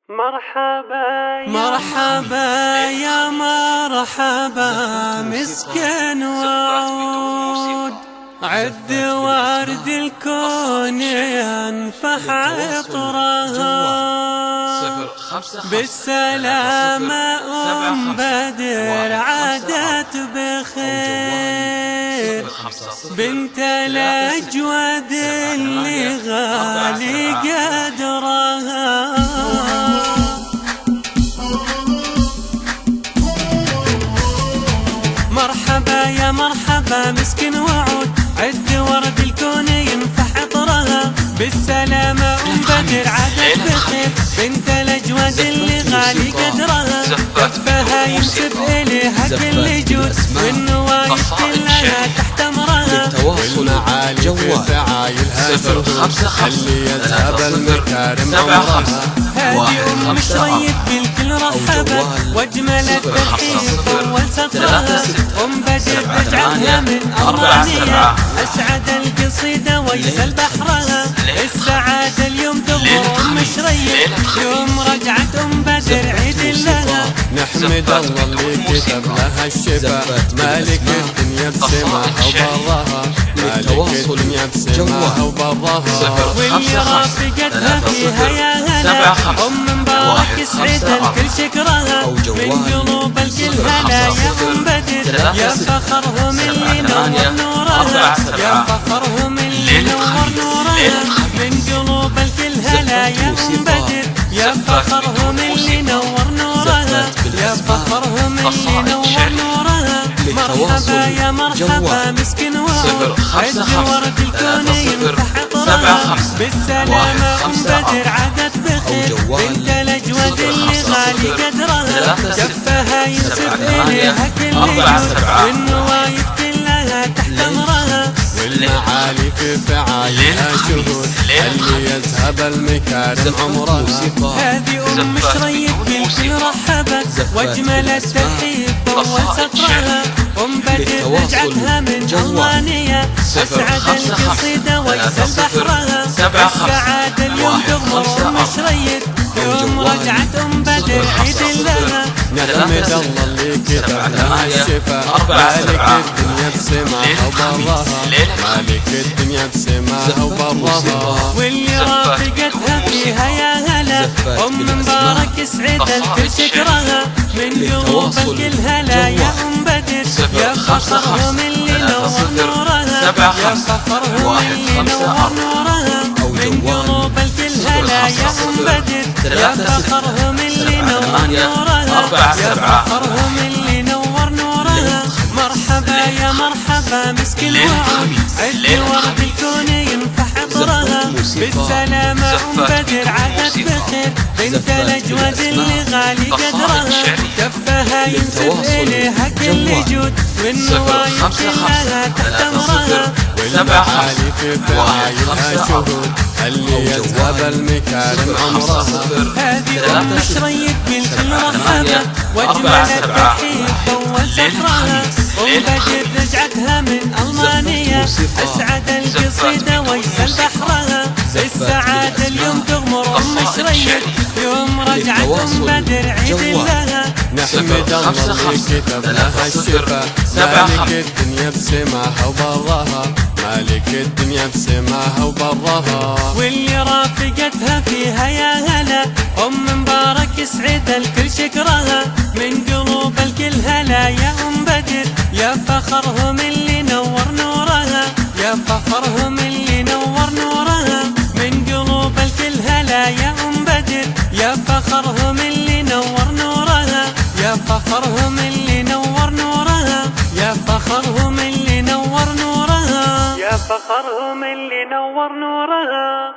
مرحبا يا مرحبا مسكن وعود، عد ورد الكون ينفح عطرها، بالسلامة بدر عادت بخير، بنت الأجود اللي غالي قدرها. مرحبا يا مرحبا مسكن وعود، عد ورد الكون ينفح عطرها، بالسلامة بدر عادت بخير، بنت الأجود اللي غالي قدرها، كفها ينسب إليها كل جود، والنوايف كلها تحت أمرها، والمعالي في فعايلها شهود، اللي يذهب المكارم عمرها. هذه أم شريف بالكل رحبت، واجمل الترحيب أول سطرها، أم بدر رجعتها من ألمانيا، أسعد القصيدة ويسل بحرها، السعادة اليوم تغمر أم شريف، يوم رجعت أم بدر عيد لها. نحمد الله اللي كتب لها الشفاء، مالك الدنيا بسماها وبرها، مالك الدنيا بسماها وبرها، واللي رافقتها فيها يا هلا، أم مبارك يسعد الكل شكرها، من قلوب الكل هلا يا أم بدر، يا فخرهم اللي نور نورها، يا فخرهم اللي نور نورها، من قلوب الكل هلا يا أم بدر، يا فخرهم اللي نور نورها، يا فخرهم اللي نور نورها. مرحبا يا مرحبا مسكن وعود، عد ورد الكون ينفح عطرها، بالسلامة أم بدر عادت بخير، بنت الأجود اللي غالي قدرها، كفها ينسب إليها كل جود، والنوايف كلها تحت أمرها، والمعالي في فعايلها شهود، اللي يذهب المكارم عمرها. هذه أم شريف بالكل رحبت، واجمل الترحيب أول سطرها، أم بدر رجعتها من ألمانيا، أسعد القصيدة ويسل بحرها، السعادة اليوم تغمر أم شريف، يوم رجعت أم بدر عيد لها. نحمد الله اللي كتب لها الشفاء، مالك الدنيا بسماها وبرها، مالك الدنيا بسماها وبرها، واللي رافقتها فيها يا هلا، أم مبارك يسعد الكل شكرها، من قلوب الكل هلا يا أم بدر، يا فخرهم اللي نور نورها، يا فخرهم اللي نور نورها، من قلوب الكل هلا يا أم بدر، يا فخرهم اللي نور نورها، يا فخرهم اللي نور نورها. مرحبا يا مرحبا مسكن وعود، عد ورد الكون ينفح عطرها، بالسلامة أم بدر عادت بخير، بنت الأجود اللي غالي قدرها، كفها ينسب إليها كل جود، والنوايف كلها تحت أمرها، والمعالي في فعايلها شهود، اللي يذهب المكارم عمرها. هذه أم شريف بالكل رحبت، واجمل الترحيب أول سطرها، أم بدر رجعتها من ألمانيا، أسعد القصيدة ويسل بحرها، السعادة اليوم تغمر أم شريف، يوم رجعت أم بدر عيد لها. نحمد الله اللي كتب لها الشفاء، مالك الدنيا بسماها وبرها، مالك الدنيا بسماها وبرها، واللي رافقتها فيها يا هلا، أم مبارك يسعد الكل شكرها، من قلوب الكل هلا يا أم بدر، يا فخرهم اللي نور نورها، يا فخرهم اللي نور نورها، من قلوب الكل هلا يا أم بدر، يا فخرهم اللي نور نورها، يا فخرهم اللي نور نورها، يا فخرهم اللي نور نورها، يا فخرهم اللي نور نورها.